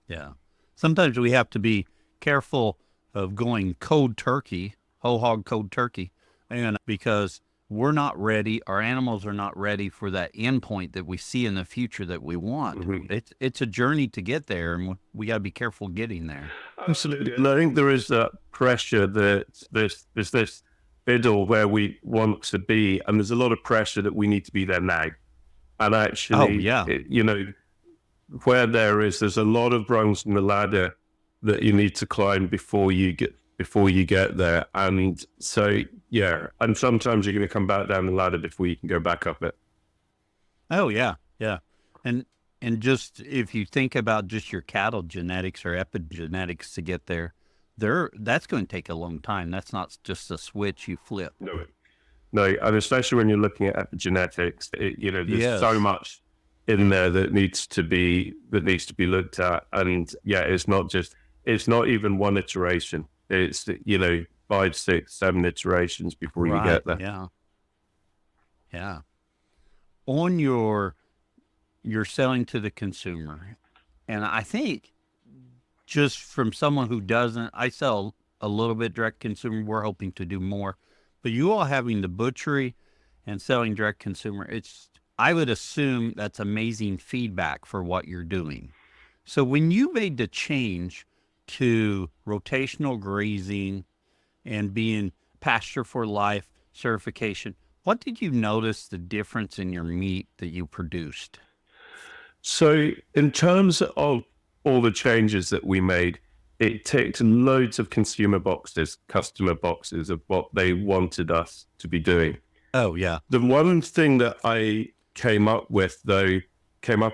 [SPEAKER 1] Yeah. Sometimes we have to be careful of going cold turkey, whole hog cold turkey, and because we're not ready, our animals are not ready for that endpoint that we see in the future that we want. Mm-hmm. It's a journey to get there, and we got to be careful getting there.
[SPEAKER 2] Absolutely. And I think there is that pressure that there's this middle where we want to be, and there's a lot of pressure that we need to be there now. And actually, where there's a lot of rungs in the ladder that you need to climb before you get there. And so, and sometimes you're going to come back down the ladder before you can go back up it.
[SPEAKER 1] Oh, yeah. Yeah. And just if you think about just your cattle genetics or epigenetics to get there, that's going to take a long time. That's not just a switch you flip.
[SPEAKER 2] No, and especially when you're looking at epigenetics, there's so much in there that needs to be looked at. And it's not even one iteration. It's 5, 6, 7 iterations before you get there.
[SPEAKER 1] Yeah. On you're selling to the consumer, and I think just from someone who doesn't, I sell a little bit direct consumer. We're hoping to do more, but you all having the butchery and selling direct consumer, I would assume that's amazing feedback for what you're doing. So when you made the change to rotational grazing and being Pasture for Life certification, what did you notice the difference in your meat that you produced?
[SPEAKER 2] So in terms of all the changes that we made, it ticked loads of customer boxes of what they wanted us to be doing.
[SPEAKER 1] Oh, yeah.
[SPEAKER 2] The one thing that I came up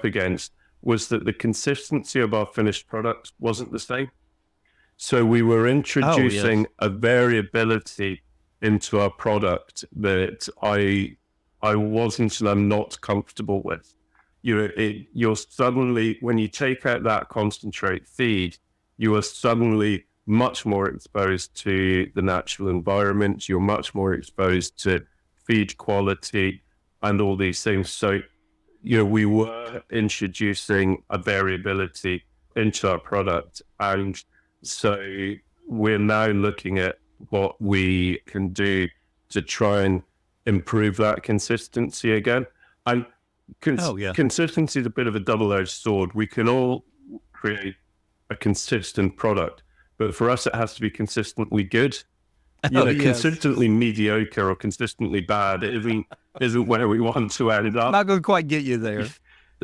[SPEAKER 2] against was that the consistency of our finished product wasn't the same. So we were introducing a variability into our product that I wasn't and I'm not comfortable with. You're suddenly, when you take out that concentrate feed, you are suddenly much more exposed to the natural environment. You're much more exposed to feed quality and all these things. So, we were introducing a variability into our product. And so we're now looking at what we can do to try and improve that consistency again. And consistency is a bit of a double-edged sword. We can all create a consistent product, but for us, it has to be consistently good. Consistently mediocre or consistently bad isn't where we want to end up.
[SPEAKER 1] Not going to quite get you there.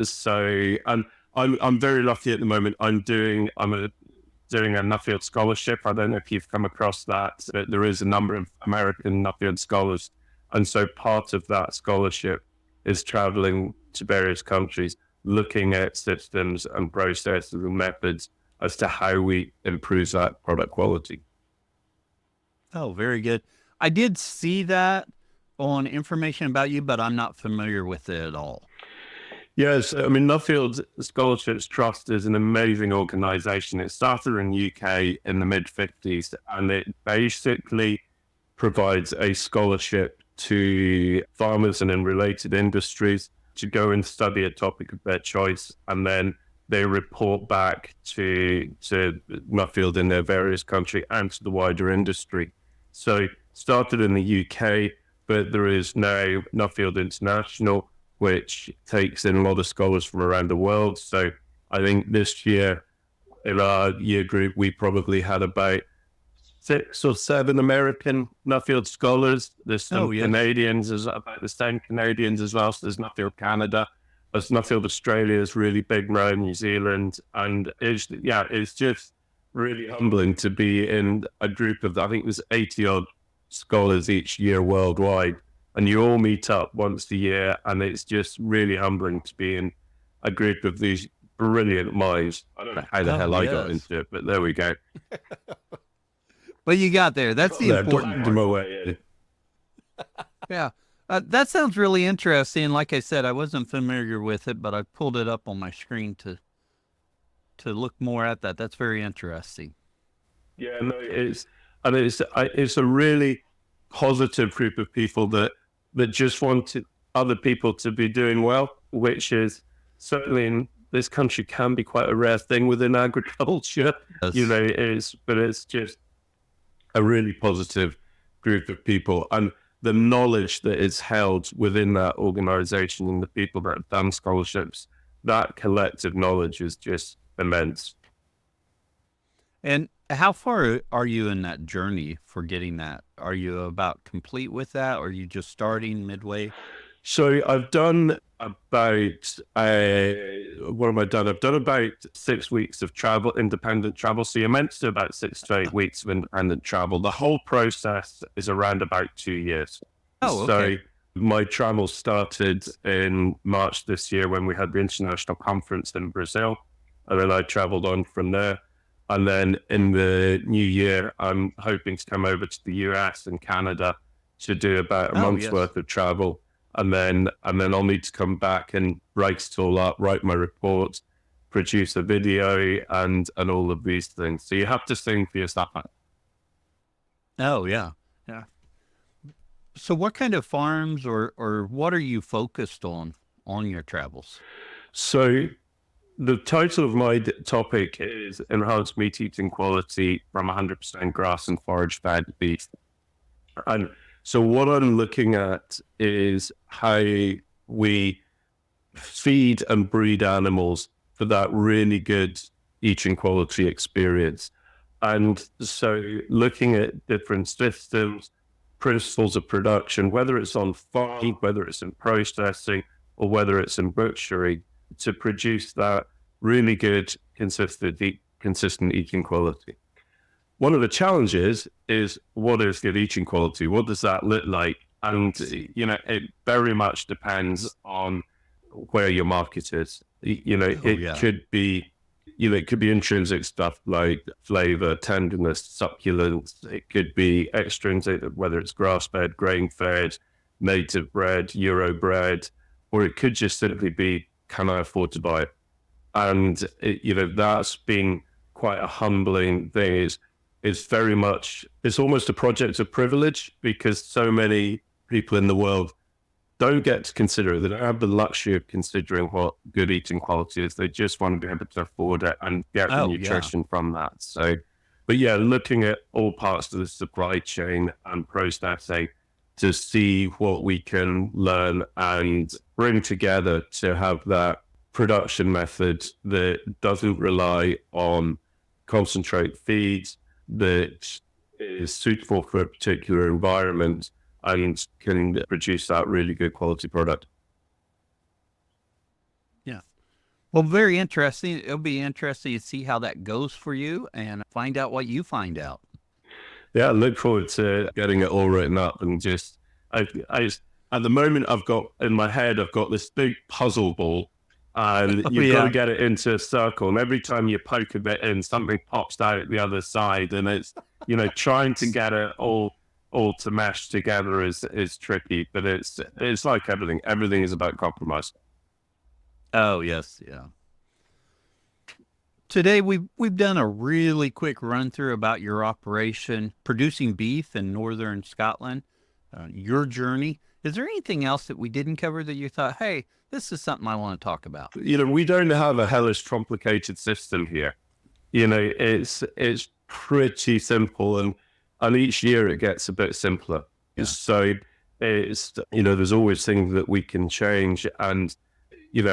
[SPEAKER 2] So, and I'm very lucky at the moment. I'm doing a Nuffield scholarship. I don't know if you've come across that, but there is a number of American Nuffield scholars, and so part of that scholarship is traveling to various countries, looking at systems and processes and methods as to how we improve that product quality.
[SPEAKER 1] Oh, very good. I did see that on information about you, but I'm not familiar with it at all.
[SPEAKER 2] Yes, I mean, Nuffield Scholarships Trust is an amazing organisation. It started in the UK in the mid-50s, and it basically provides a scholarship to farmers and in related industries to go and study a topic of their choice, and then they report back to Nuffield in their various country and to the wider industry. So started in the UK, but there is now Nuffield International, which takes in a lot of scholars from around the world. So I think this year in our year group, we probably had about 6 or 7 American Nuffield scholars. There's some Canadians, there's about the same Canadians as well. So there's Nuffield Canada. There's Nuffield Australia is really big now, New Zealand. And it's just really humbling to be in a group of, I think there's 80 odd scholars each year worldwide. And you all meet up once a year, and it's just really humbling to be in a group of these brilliant minds. I don't know how the hell I got into it, but there we go.
[SPEAKER 1] But you got there. That's the important part. Yeah. That sounds really interesting. Like I said, I wasn't familiar with it, but I pulled it up on my screen to look more at that. That's very interesting.
[SPEAKER 2] Yeah, no, it's a really positive group of people that just want other people to be doing well, which is certainly in this country can be quite a rare thing within agriculture.
[SPEAKER 1] Yes.
[SPEAKER 2] But it's just a really positive group of people, and the knowledge that is held within that organization and the people that have done scholarships, that collective knowledge is just immense.
[SPEAKER 1] And how far are you in that journey for getting that? Are you about complete with that, or are you just starting midway?
[SPEAKER 2] So I've done about, what have I done? I've done about 6 weeks of independent travel. So you're meant to do about 6 to 8 weeks of independent travel. The whole process is around about 2 years.
[SPEAKER 1] Oh, okay.
[SPEAKER 2] So my travel started in March this year when we had the international conference in Brazil. And then I traveled on from there. And then in the new year, I'm hoping to come over to the US and Canada to do about a month's worth of travel. And then I'll need to come back and write it all up, write my report, produce a video, and all of these things. So you have to sing for yourself.
[SPEAKER 1] Oh, yeah. Yeah. So what kind of farms or what are you focused on your travels?
[SPEAKER 2] So the title of my topic is Enhanced Meat Eating Quality from 100% Grass and Forage Fed Beef. And so what I'm looking at is how we feed and breed animals for that really good eating quality experience. And so looking at different systems, principles of production, whether it's on farm, whether it's in processing, or whether it's in butchery, to produce that really good, consistent eating quality. One of the challenges is what is good eating quality? What does that look like? And, it very much depends on where your market is. It could be intrinsic stuff like flavor, tenderness, succulence. It could be extrinsic, whether it's grass-fed, grain-fed, native bred, Euro bred, or it could just simply be, can I afford to buy it? And, that's been quite a humbling thing. It's almost a project of privilege because so many people in the world don't get to consider it. They don't have the luxury of considering what good eating quality is. They just want to be able to afford it and get the nutrition from that. So But yeah, looking at all parts of the supply chain and processing to see what we can learn and bring together to have that production method that doesn't rely on concentrate feeds, that is suitable for a particular environment and can produce that really good quality product.
[SPEAKER 1] Yeah. Well, very interesting. It'll be interesting to see how that goes for you and find out what you find out.
[SPEAKER 2] Yeah, I look forward to getting it all written up and just, at the moment I've got in my head, I've got this big puzzle ball and you've got to get it into a circle. And every time you poke a bit in, something pops out at the other side. And it's, trying to get it all to mesh together is tricky, but it's like everything. Everything is about compromise.
[SPEAKER 1] Oh, yes. Yeah. Today, we've done a really quick run through about your operation, producing beef in northern Scotland, your journey. Is there anything else that we didn't cover that you thought, hey, this is something I want to talk about?
[SPEAKER 2] We don't have a hellish complicated system here. It's pretty simple, and each year it gets a bit simpler. Yeah. So it's, there's always things that we can change, and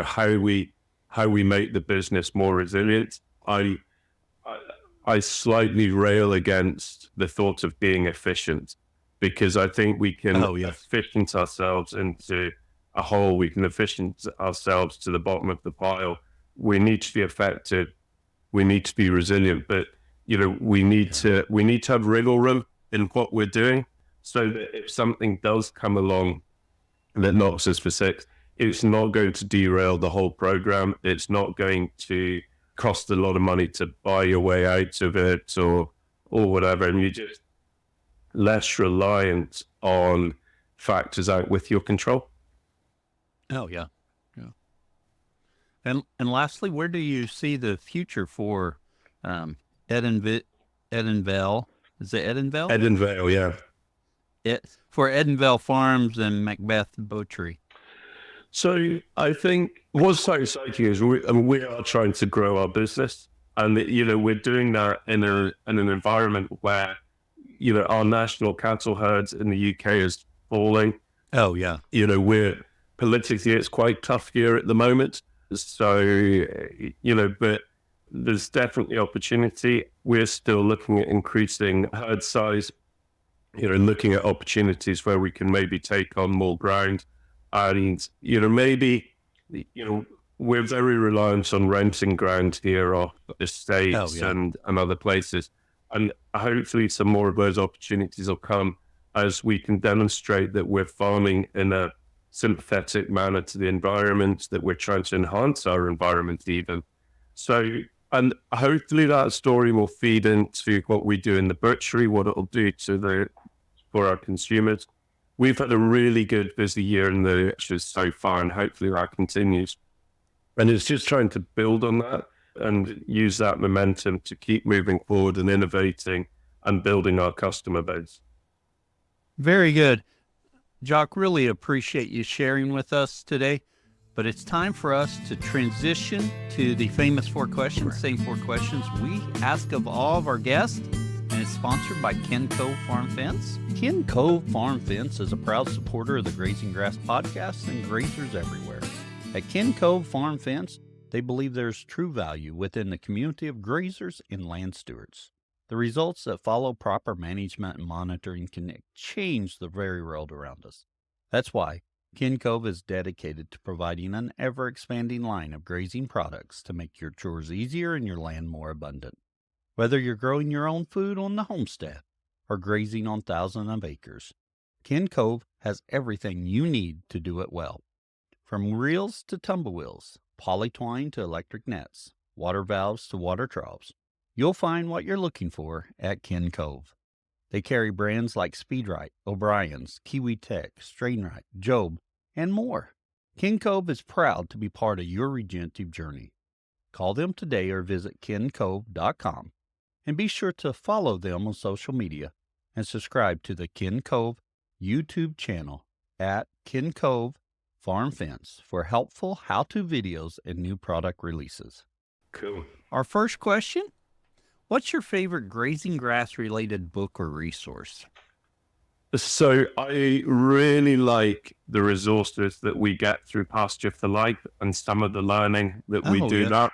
[SPEAKER 2] how we make the business more resilient. I slightly rail against the thought of being efficient, because I think we can efficient ourselves into a hole. We can efficient ourselves to the bottom of the pile. We need to be effective. We need to be resilient, but we need to have wriggle room in what we're doing, so that if something does come along that knocks us for six, it's not going to derail the whole program. It's not going to cost a lot of money to buy your way out of it or whatever, and you're just less reliant on factors out with your control.
[SPEAKER 1] Oh yeah. And lastly, where do you see the future for Edinvale? Is it Edinvale?
[SPEAKER 2] Edinvale, yeah.
[SPEAKER 1] For Edinvale Farms and Macbeth Butchery.
[SPEAKER 2] So I think what's so exciting is we are trying to grow our business, and we're doing that in an environment where our national cattle herds in the UK is falling.
[SPEAKER 1] Oh yeah.
[SPEAKER 2] We're politically, it's quite tough here at the moment. So but there's definitely opportunity. We're still looking at increasing herd size. Looking at opportunities where we can maybe take on more ground. And, maybe, we're very reliant on renting ground here off estates and other places. And hopefully some more of those opportunities will come as we can demonstrate that we're farming in a sympathetic manner to the environment, that we're trying to enhance our environment even. So, and hopefully that story will feed into what we do in the butchery, what it'll do for our consumers. We've had a really good busy year in the butchers so far, and hopefully that continues. And it's just trying to build on that and use that momentum to keep moving forward and innovating and building our customer base.
[SPEAKER 1] Very good. Jock, really appreciate you sharing with us today, but it's time for us to transition to the famous 4 questions, same 4 questions we ask of all of our guests, and it's sponsored by Ken Cove Farm Fence. Ken Cove Farm Fence is a proud supporter of the Grazing Grass podcast and grazers everywhere. At Ken Cove Farm Fence, they believe there's true value within the community of grazers and land stewards. The results that follow proper management and monitoring can change the very world around us. That's why Ken Cove is dedicated to providing an ever-expanding line of grazing products to make your chores easier and your land more abundant. Whether you're growing your own food on the homestead or grazing on thousands of acres, Ken Cove has everything you need to do it well. From reels to tumblewheels, polytwine to electric nets, water valves to water troughs, you'll find what you're looking for at Ken Cove. They carry brands like Speedrite, O'Brien's, Kiwi Tech, Strainrite, Job, and more. Ken Cove is proud to be part of your regenerative journey. Call them today or visit kencove.com, and be sure to follow them on social media and subscribe to the Ken Cove YouTube channel at Ken Cove Farm Fence for helpful how-to videos and new product releases.
[SPEAKER 2] Cool.
[SPEAKER 1] Our first question: What's your favorite grazing grass related book or resource?
[SPEAKER 2] So I really like the resources that we get through Pasture for Life and some of the learning that we do
[SPEAKER 1] yes.
[SPEAKER 2] that.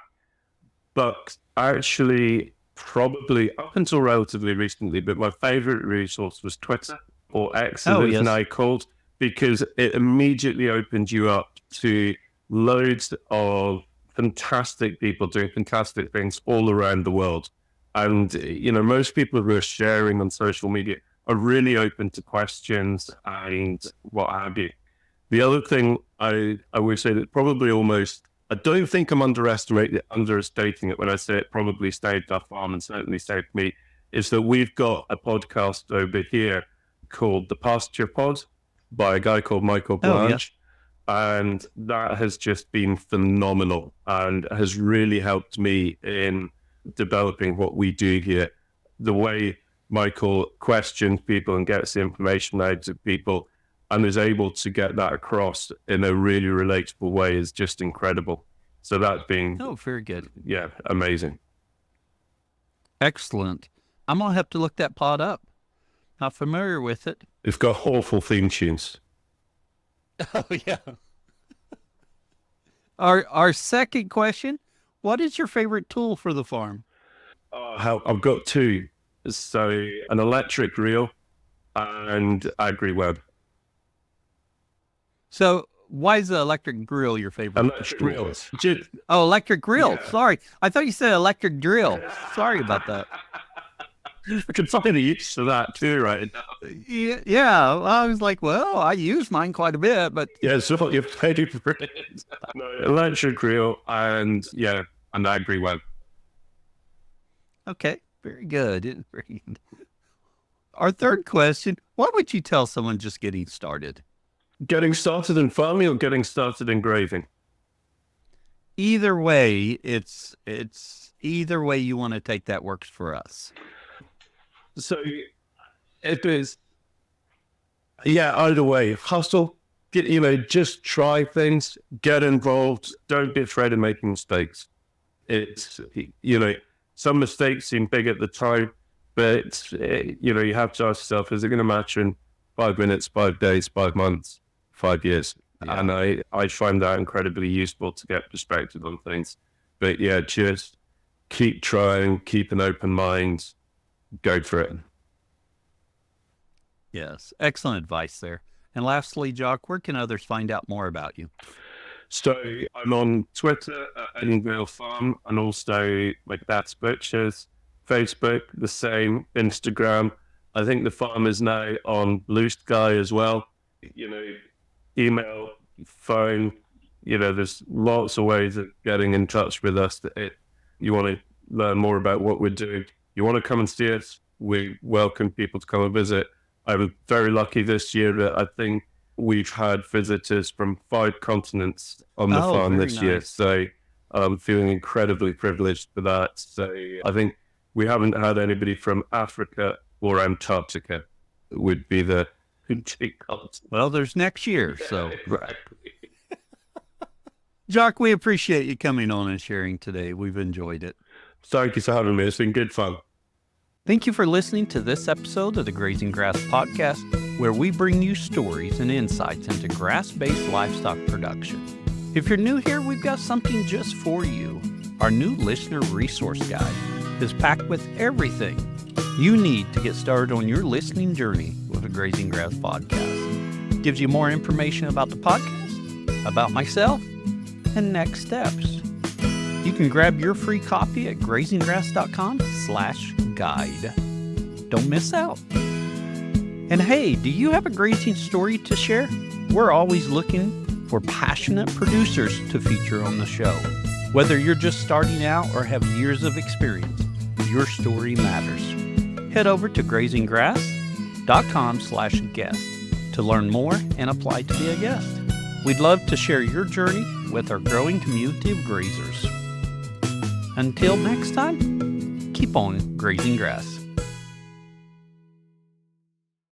[SPEAKER 2] But actually, probably up until relatively recently, but my favorite resource was Twitter, or X as it's now called, because it immediately opened you up to loads of fantastic people doing fantastic things all around the world. And, most people who are sharing on social media are really open to questions and what have you. The other thing I would say that probably almost, I don't think I'm understating it when I say it probably saved our farm and certainly saved me, is that we've got a podcast over here called the Pasture Pod by a guy called Michael Blanche. And that has just been phenomenal and has really helped me in developing what we do here. The way Michael questions people and gets the information out to people and is able to get that across in a really relatable way is just incredible. So that's been...
[SPEAKER 1] Oh, very good.
[SPEAKER 2] Yeah, amazing.
[SPEAKER 1] Excellent. I'm going to have to look that pod up. Not familiar with it.
[SPEAKER 2] It's got awful theme tunes.
[SPEAKER 1] Oh, yeah. Our second question, what is your favorite tool for the farm?
[SPEAKER 2] I've got two. So an electric reel and AgriWeb.
[SPEAKER 1] So why is the electric grill your favorite?
[SPEAKER 2] Electric reel.
[SPEAKER 1] Electric grill.
[SPEAKER 2] Yeah.
[SPEAKER 1] Sorry. I thought you said electric drill. Sorry about that.
[SPEAKER 2] I can find the use of that too right now.
[SPEAKER 1] Yeah. I was like, well, I use mine quite a bit, but...
[SPEAKER 2] Yeah, so you've paid for it. No, electric reel and AgriWeb.
[SPEAKER 1] Okay. Very good. Very good. Our third question, what would you tell someone just getting started?
[SPEAKER 2] Getting started in farming or getting started in grazing?
[SPEAKER 1] Either way, it's either way you want to take that works for us.
[SPEAKER 2] So it is, either way, hustle, just try things, get involved, don't be afraid of making mistakes. It's, some mistakes seem big at the time, but, you have to ask yourself, is it going to matter in 5 minutes, 5 days, 5 months, 5 years? Yeah. And I find that incredibly useful to get perspective on things. But just keep trying, keep an open mind, go for it.
[SPEAKER 1] Yes, excellent advice there. And lastly, Jock, where can others find out more about you?
[SPEAKER 2] So I'm on Twitter at Edinvale Farm, and also that's Butchers, Facebook, the same, Instagram. I think the farm is now on Blue Sky as well. Email, phone, there's lots of ways of getting in touch with us. You want to learn more about what we're doing. You want to come and see us, we welcome people to come and visit. I was very lucky this year that I think we've had visitors from 5 continents on the farm this year. So I'm feeling incredibly privileged for that. So I think we haven't had anybody from Africa or Antarctica. It would be the
[SPEAKER 1] well, there's next year, so.
[SPEAKER 2] Right.
[SPEAKER 1] Jock, we appreciate you coming on and sharing today. We've enjoyed it.
[SPEAKER 2] Thank you for having me. It's been good fun.
[SPEAKER 1] Thank you for listening to this episode of the Grazing Grass Podcast, where we bring you stories and insights into grass-based livestock production. If you're new here, we've got something just for you. Our new listener resource guide is packed with everything you need to get started on your listening journey with the Grazing Grass Podcast. It gives you more information about the podcast, about myself, and next steps. You can grab your free copy at grazinggrass.com/guide. Don't miss out. And hey, do you have a grazing story to share? We're always looking for passionate producers to feature on the show. Whether you're just starting out or have years of experience, your story matters. Head over to grazinggrass.com/guest to learn more and apply to be a guest. We'd love to share your journey with our growing community of grazers. Until next time, keep on grazing grass.